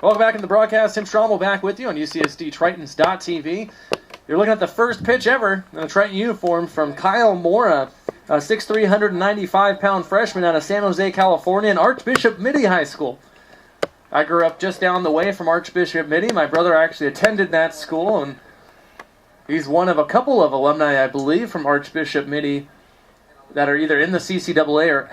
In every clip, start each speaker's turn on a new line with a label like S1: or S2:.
S1: Welcome back into the broadcast. Tim Strommel back with you on UCSD Tritons.tv. You're looking at the first pitch ever in a Triton uniform from Kyle Mora, a 6'3", 195-pound freshman out of San Jose, California, and Archbishop Mitty High School. I grew up just down the way from Archbishop Mitty. My brother actually attended that school, and he's one of a couple of alumni, I believe, from Archbishop Mitty that are either in the CCAA or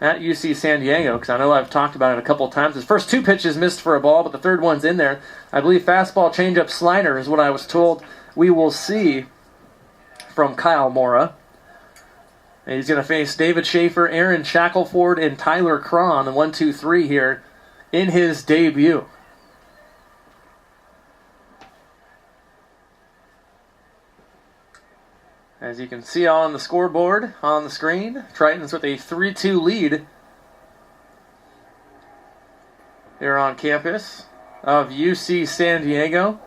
S1: at UC San Diego, because I know I've talked about it a couple of times. His first two pitches missed for a ball, but the third one's in there. I believe fastball, changeup, slider is what I was told we will see from Kyle Mora. And he's going to face David Schaefer, Aaron Shackelford, and Tyler Cron, the 1-2-3 here in his debut. As you can see on the scoreboard, on the screen, Tritons with a 3-2 lead here on campus of UC San Diego.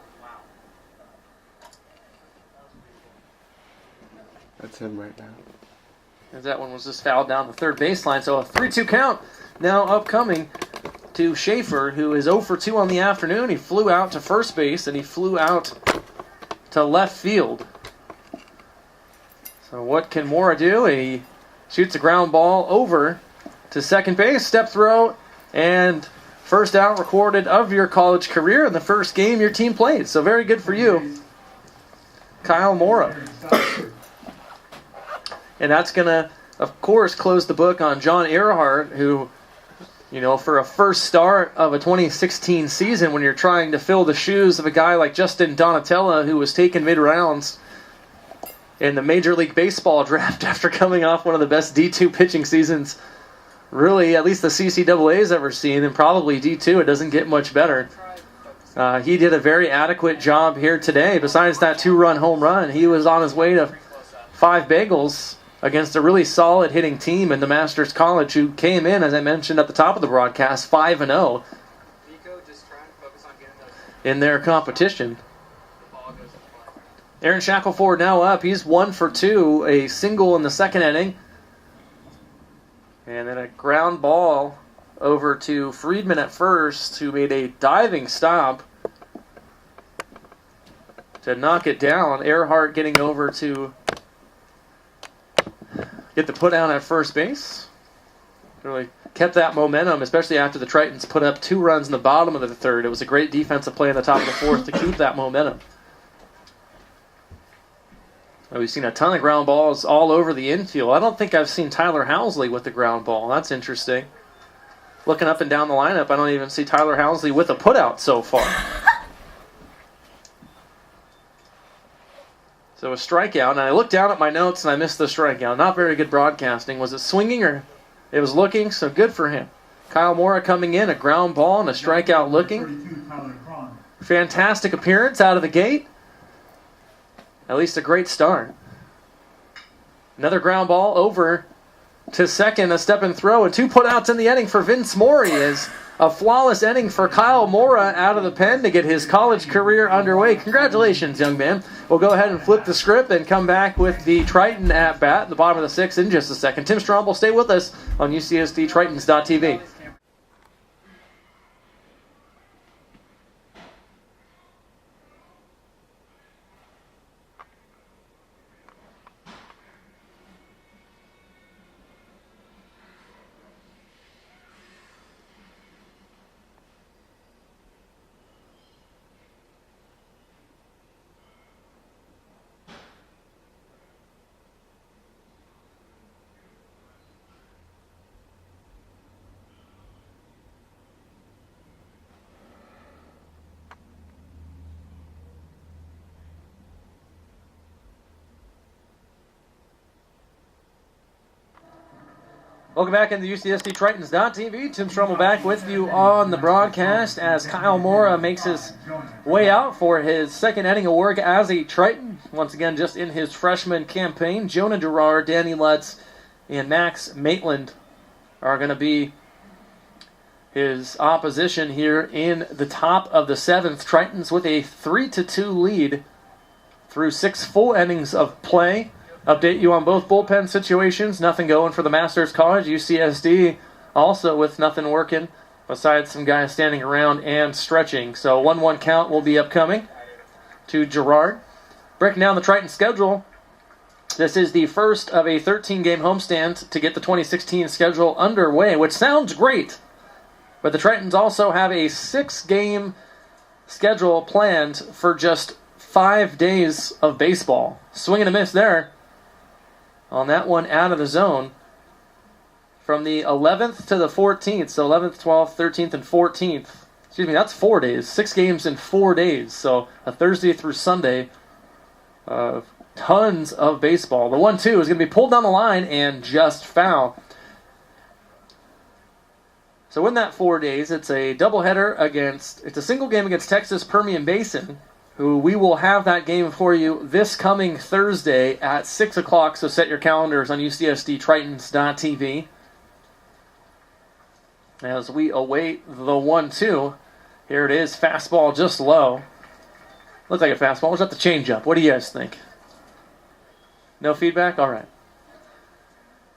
S2: That's him right now.
S1: As that one was just fouled down the third baseline, so a 3-2 count now upcoming to Schaefer, who is 0 for 2 on the afternoon. He flew out to first base, and he flew out to left field. So what can Mora do? He shoots a ground ball over to second base, step throw, and first out recorded of your college career in the first game your team played. So very good for you, Kyle Mora. And that's going to, of course, close the book on John Earhart, who, you know, for a first start of a 2016 season, when you're trying to fill the shoes of a guy like Justin Donatella, who was taken mid-rounds in the Major League Baseball draft after coming off one of the best D2 pitching seasons, really, at least the CCAA's ever seen, and probably D2, it doesn't get much better. He did a very adequate job here today. Besides that 2-run home run, he was on his way to 5 bagels against a really solid hitting team in the Masters College, who came in, as I mentioned at the top of the broadcast, 5-0 in their competition. Aaron Shackelford now up. He's 1 for 2, a single in the second inning. And then a ground ball over to Friedman at first, who made a diving stop to knock it down. Earhart getting over to get the put down at first base. Really kept that momentum, especially after the Tritons put up 2 runs in the bottom of the third. It was a great defensive play in the top of the fourth to keep that momentum. We've seen a ton of ground balls all over the infield. I don't think I've seen Tyler Housley with the ground ball. That's interesting. Looking up and down the lineup, I don't even see Tyler Housley with a putout so far. So a strikeout, and I looked down at my notes and I missed the strikeout. Not very good broadcasting. Was it swinging or it was looking? So good for him. Kyle Mora coming in, a ground ball and a strikeout looking. Fantastic appearance out of the gate. At least a great start. Another ground ball over to second, a step and throw, and 2 putouts in the inning for Vince Morey. Is a flawless inning for Kyle Mora out of the pen to get his college career underway. Congratulations, young man. We'll go ahead and flip the script and come back with the Triton at bat, the bottom of the 6th, in just a second. Tim Strom will stay with us on UCSD Tritons.tv. Welcome back into UCSD Tritons.tv. Tim Strommel back with you on the broadcast as Kyle Mora makes his way out for his second inning of work as a Triton. Once again, just in his freshman campaign, Jonah Gerard, Danny Lutz, and Max Maitland are going to be his opposition here in the top of the 7th. Tritons with a 3-2 lead through 6 full innings of play. Update you on both bullpen situations. Nothing going for the Masters College. UCSD also with nothing working besides some guys standing around and stretching. So 1-1 count will be upcoming to Girard. Breaking down the Triton schedule, this is the first of a 13-game homestand to get the 2016 schedule underway, which sounds great. But the Tritons also have a 6-game schedule planned for just 5 days of baseball. Swing and a miss there on that one out of the zone. From the 11th to the 14th, so 11th, 12th, 13th, and 14th. Excuse me, that's 4 days. 6 games in 4 days. So a Thursday through Sunday. Tons of baseball. The 1-2 is going to be pulled down the line and just foul. So in that 4 days, it's a doubleheader it's a single game against Texas Permian Basin, who we will have that game for you this coming Thursday at 6 o'clock, so set your calendars on UCSDTritons.tv. As we await the 1-2, here it is, fastball just low. Looks like a fastball. Was that the changeup? What do you guys think? No feedback? All right.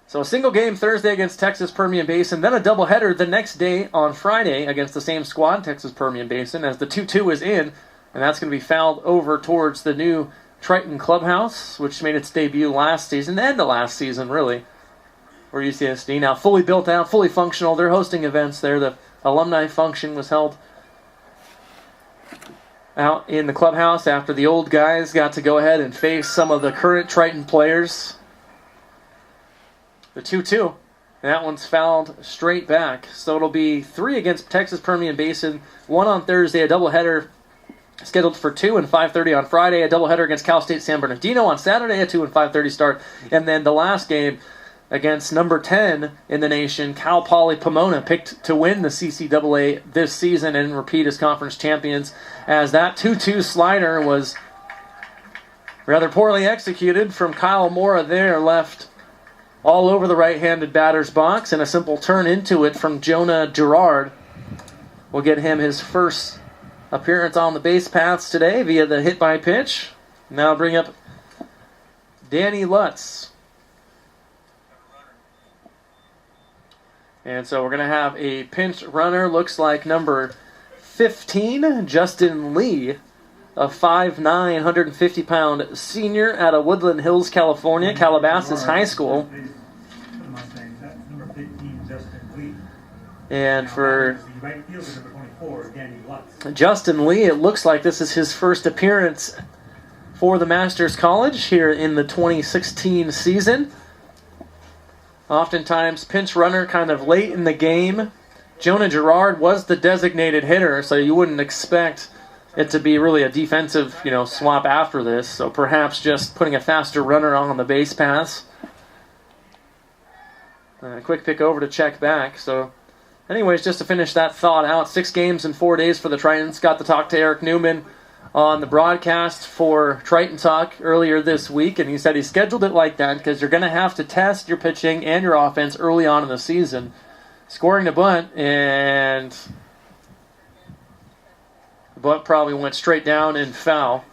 S1: So a single game Thursday against Texas Permian Basin, then a doubleheader the next day on Friday against the same squad, Texas Permian Basin, as the 2-2 is in, and that's going to be fouled over towards the new Triton Clubhouse, which made its debut last season, the end of last season, really, for UCSD. Now fully built out, fully functional. They're hosting events there. The alumni function was held out in the clubhouse after the old guys got to go ahead and face some of the current Triton players. The 2-2, and that one's fouled straight back. So it'll be 3 against Texas Permian Basin, 1 on Thursday, a doubleheader scheduled for 2 and 5:30 on Friday, a doubleheader against Cal State San Bernardino on Saturday, a 2 and 5:30 start, and then the last game against number 10 in the nation, Cal Poly Pomona, picked to win the CCAA this season and repeat as conference champions, as that 2-2 slider was rather poorly executed from Kyle Mora there, left all over the right-handed batter's box, and a simple turn into it from Jonah Girard will get him his first appearance on the base paths today via the hit by pitch. Now bring up Danny Lutz. And so we're going to have a pinch runner, looks like number 15, Justin Lee, a 5'9", 150-pound senior out of Woodland Hills, California, Calabasas High School. And for Justin Lee, it looks like this is his first appearance for the Masters College here in the 2016 season. Oftentimes, pinch runner kind of late in the game. Jonah Girard was the designated hitter, so you wouldn't expect it to be really a defensive, swap after this. So perhaps just putting a faster runner on the base paths. A quick pick over to check back. So, anyways, just to finish that thought out, 6 games in 4 days for the Tritons. Got to talk to Eric Newman on the broadcast for Triton Talk earlier this week, and he said he scheduled it like that because you're going to have to test your pitching and your offense early on in the season. Scoring the bunt, and the bunt probably went straight down and foul.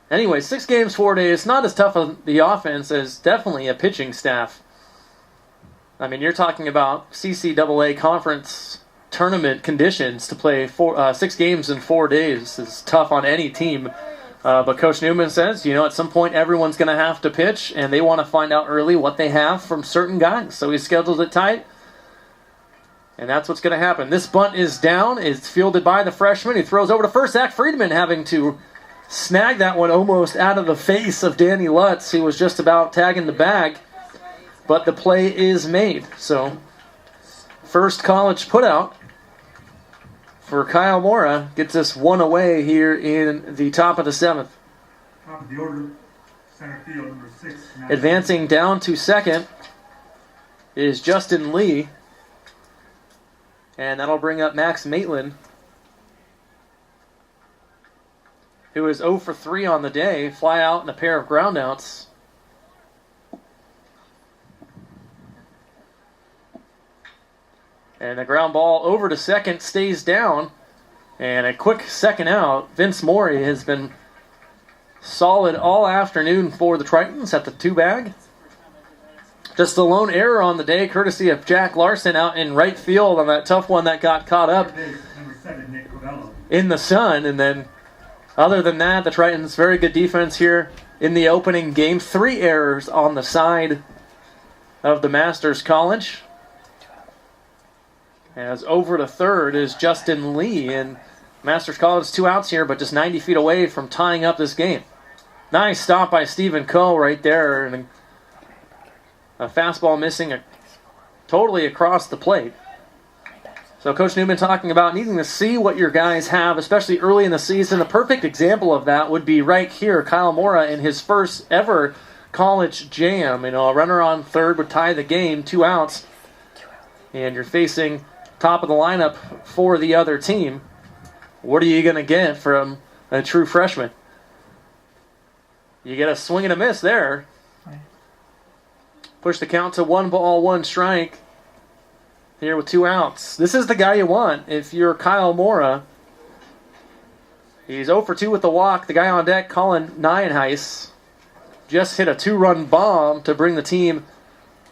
S1: Anyway, 6 games, 4 days, not as tough on the offense as definitely a pitching staff. I mean, you're talking about CCAA conference tournament conditions to play 6 games in 4 days is tough on any team. But Coach Newman says, at some point everyone's going to have to pitch, and they want to find out early what they have from certain guys. So he scheduled it tight, and that's what's going to happen. This bunt is down. It's fielded by the freshman. He throws over to first. Zach Friedman having to snag that one almost out of the face of Danny Lutz, who was just about tagging the bag. But the play is made. So first college putout for Kyle Mora gets us 1 away here in the top of the 7th.
S3: Top of the order, center field, number 6.
S1: Advancing down to second is Justin Lee. And that'll bring up Max Maitland, who is 0 for 3 on the day. Fly out and a pair of groundouts. And the ground ball over to second stays down. And a quick second out. Vince Morey has been solid all afternoon for the Tritons at the 2 bag. Just the lone error on the day, courtesy of Jack Larson out in right field on that tough one that got caught up
S3: Number 7, Nick Covello.
S1: in the sun. And then, other than that, the Tritons, very good defense here in the opening game. 3 errors on the side of the Masters College. As over to third is Justin Lee. And Masters College 2 outs here, but just 90 feet away from tying up this game. Nice stop by Stephen Coe right there. And a fastball missing totally across the plate. So Coach Newman talking about needing to see what your guys have, especially early in the season. A perfect example of that would be right here. Kyle Mora in his first ever college jam. A runner on third would tie the game, 2 outs. And you're facing top of the lineup for the other team. What are you going to get from a true freshman? You get a swing and a miss there. Push the count to 1 ball, 1 strike. Here with 2 outs. This is the guy you want if you're Kyle Mora. He's 0 for 2 with the walk. The guy on deck, Colin Nienhuis, just hit a 2-run bomb to bring the team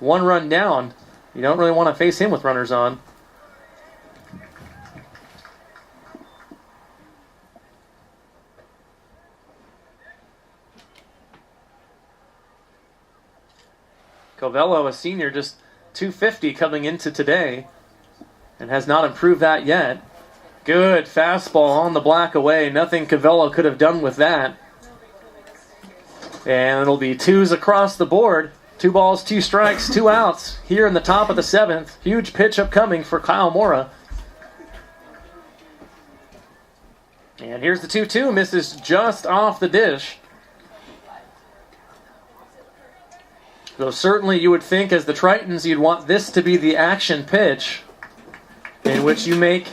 S1: 1 run down. You don't really want to face him with runners on. Covello, a senior, just 250 coming into today and has not improved that yet. Good fastball on the black away. Nothing Covello could have done with that. And it'll be 2s across the board. 2 balls, 2 strikes, 2 outs here in the top of the 7th. Huge pitch upcoming for Kyle Mora. And here's the 2-2. Misses just off the dish. Though certainly you would think as the Tritons you'd want this to be the action pitch in which you make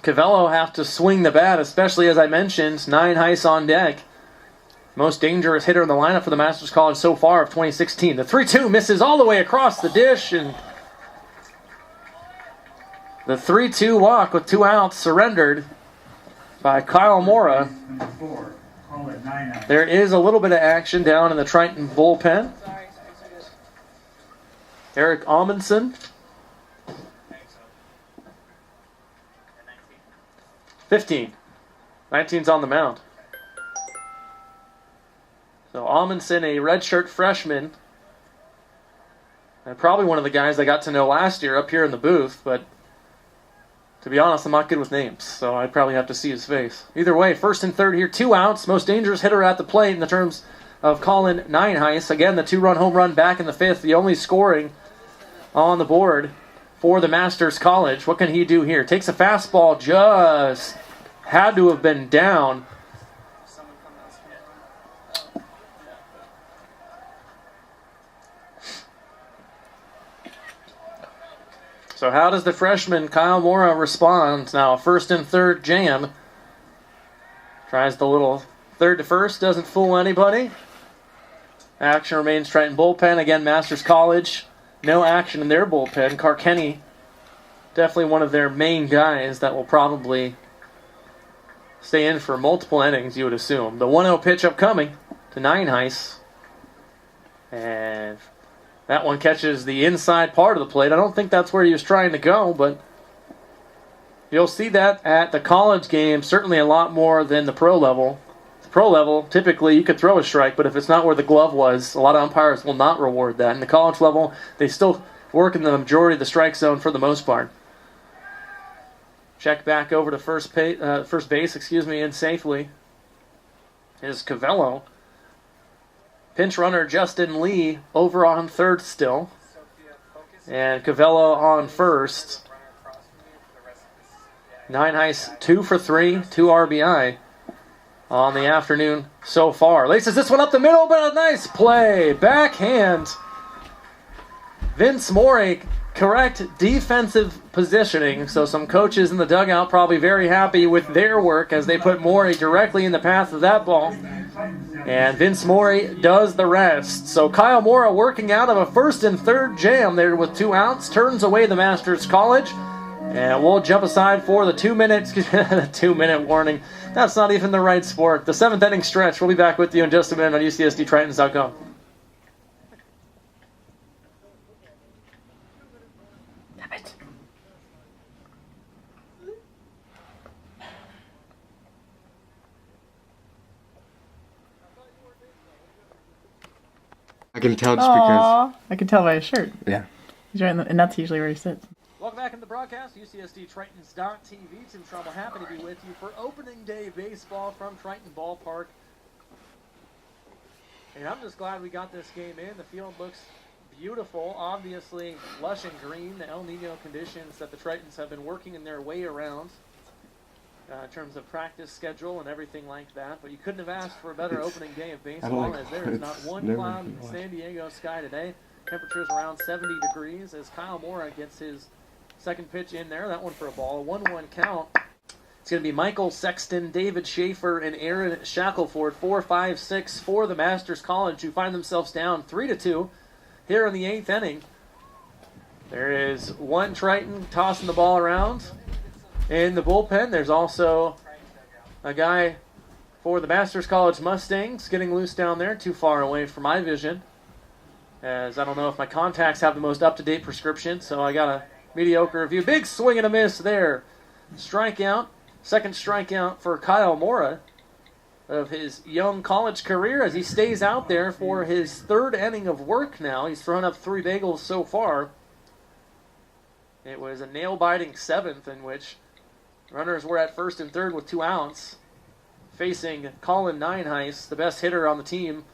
S1: Covello have to swing the bat, especially as I mentioned, Nienhuis on deck. Most dangerous hitter in the lineup for the Masters College so far of 2016. The 3-2 misses all the way across the dish, and the 3-2 walk with 2 outs surrendered by Kyle Mora.
S3: Number 4, Colin Nienhuis.
S1: There is a little bit of action down in the Triton bullpen. Eric Amundsen. 15. 19's on the mound. So Amundsen, a redshirt freshman, and probably one of the guys I got to know last year up here in the booth, but to be honest, I'm not good with names, so I'd probably have to see his face. Either way, first and third here, 2 outs. Most dangerous hitter at the plate in the terms of Colin Nienhuis. Again, the 2-run home run back in the 5th, the only scoring on the board for the Masters College. What can he do here? Takes a fastball, just had to have been down. So how does the freshman Kyle Mora respond? Now, first and third jam. Tries the little third to first, doesn't fool anybody. Action remains Triton bullpen. Again, Masters College, no action in their bullpen. Carkenny, definitely one of their main guys that will probably stay in for multiple innings, you would assume. The 1-0 pitch upcoming to Nienhuis. And that one catches the inside part of the plate. I don't think that's where he was trying to go, but you'll see that at the college game, certainly a lot more than the pro level. The pro level, typically you could throw a strike, but if it's not where the glove was, a lot of umpires will not reward that. In the college level, they still work in the majority of the strike zone for the most part. Check back over to first base, in safely is Covello. Pinch runner Justin Lee over on third still. And Covello on first. Nienhuis 2 for 3, 2 RBI on the afternoon so far. Laces this one up the middle, but a nice play. Backhand. Vince Morey, correct defensive positioning. So some coaches in the dugout probably very happy with their work as they put Morey directly in the path of that ball. And Vince Morey does the rest. So Kyle Mora working out of a first and third jam there with 2 outs. Turns away the Masters College. And we'll jump aside for the 2-minute warning. That's not even the right sport. The 7th inning stretch. We'll be back with you in just a minute on UCSDTritons.com.
S2: can tell just because.
S4: Aw, I can tell by his shirt.
S2: Yeah.
S4: He's right in the, and that's usually where he sits.
S1: Welcome back into the broadcast. UCSD Tritons.tv. Tim Trammell happy to be with you for opening day baseball from Triton Ballpark. And I'm just glad we got this game in. The field looks beautiful, obviously lush and green. The El Nino conditions that the Tritons have been working in their way around in terms of practice schedule and everything like that. But you couldn't have asked for a better opening day of baseball, as there is not one cloud in the San Diego sky today. Temperatures around 70 degrees as Kyle Mora gets his second pitch in there. That one for a ball. 1-1 count. It's going to be Michael Sexton, David Schaefer, and Aaron Shackelford, 4-5-6 for the Masters College, who find themselves down 3-2 here in the 8th inning. There is one Triton tossing the ball around in the bullpen. There's also a guy for the Masters College Mustangs getting loose down there, too far away from my vision, as I don't know if my contacts have the most up-to-date prescription, so I got a mediocre review. Big swing and a miss there. Strikeout. Second strikeout for Kyle Mora of his young college career as he stays out there for his third inning of work now. He's thrown up 3 bagels so far. It was a nail-biting 7th in which runners were at first and third with 2 outs, facing Colin Nineheis, the best hitter on the team,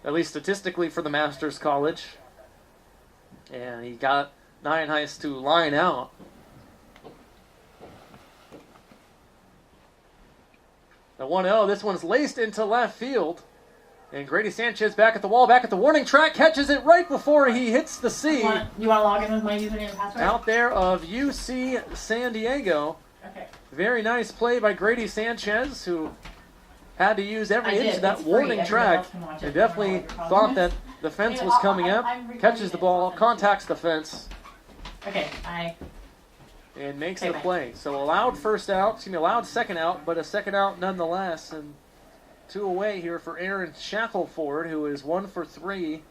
S1: at least statistically for the Masters College. And he got Nineheis to line out. The 1-0, this one's laced into left field. And Grady Sanchez back at the wall, back at the warning track, catches it right before he hits the sea.
S4: You want to log in with my username and password?
S1: Out there of UC San Diego.
S4: Okay.
S1: Very nice play by Grady Sanchez, who had to use every inch of that warning track. And definitely thought that the fence was coming up. Catches the ball, contacts the fence.
S4: Okay,
S1: And makes the play. So allowed second out, but a second out nonetheless. And 2 away here for Aaron Shackelford, who is 1 for 3.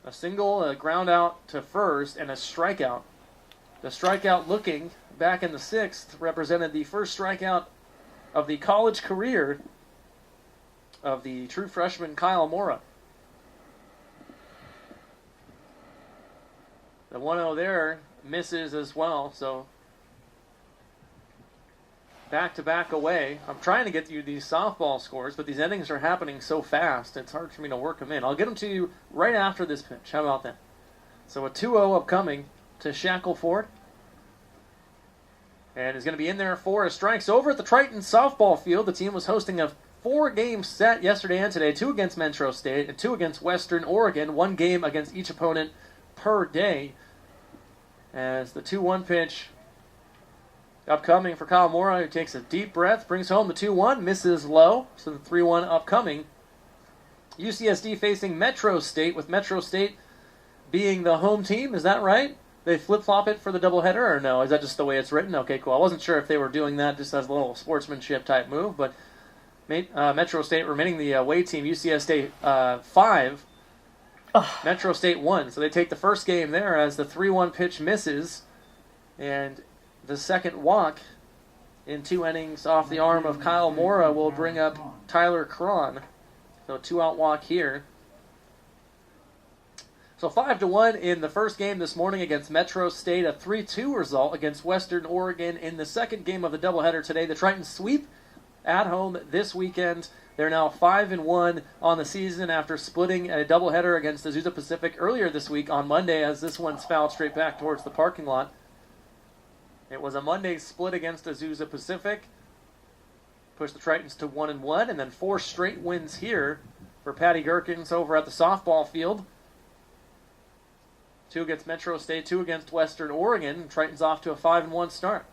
S1: A single, a ground out to first, and a strikeout. The strikeout looking back in the 6th represented the first strikeout of the college career of the true freshman Kyle Mora. The 1-0 there misses as well, so back-to-back away. I'm trying to get you these softball scores, but these innings are happening so fast, it's hard for me to work them in. I'll get them to you right after this pitch. How about that? So a 2-0 upcoming to Shackelford. And is going to be in there for a strike. So over at the Triton softball field, the team was hosting a 4-game set yesterday and today, 2 against Metro State and 2 against Western Oregon, 1 game against each opponent per day. As the 2-1 pitch upcoming for Kyle Mora, who takes a deep breath, brings home the 2-1, misses low. So the 3-1 upcoming. UCSD facing Metro State, with Metro State being the home team. Is that right? They flip-flop it for the doubleheader, or no? Is that just the way it's written? Okay, cool. I wasn't sure if they were doing that just as a little sportsmanship type move, but Metro State remaining the away team, UCSD 5. Metro State 1. So they take the first game there as the 3-1 pitch misses. And the second walk in 2 innings off the arm of Kyle Mora will bring up Tyler Cron. So a 2-out walk here. So 5-1 in the first game this morning against Metro State. A 3-2 result against Western Oregon in the second game of the doubleheader today. The Tritons sweep at home this weekend. They're now 5-1 on the season after splitting a doubleheader against Azusa Pacific earlier this week on Monday, as this one's fouled straight back towards the parking lot. It was a Monday split against Azusa Pacific. Pushed the Tritons to 1-1, and then 4 straight wins here for Patty Gherkins over at the softball field. 2 against Metro State, 2 against Western Oregon. Tritons off to a 5-1 start.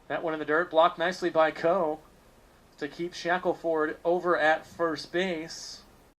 S1: That one in the dirt, blocked nicely by Coe to keep Shackelford over at first base.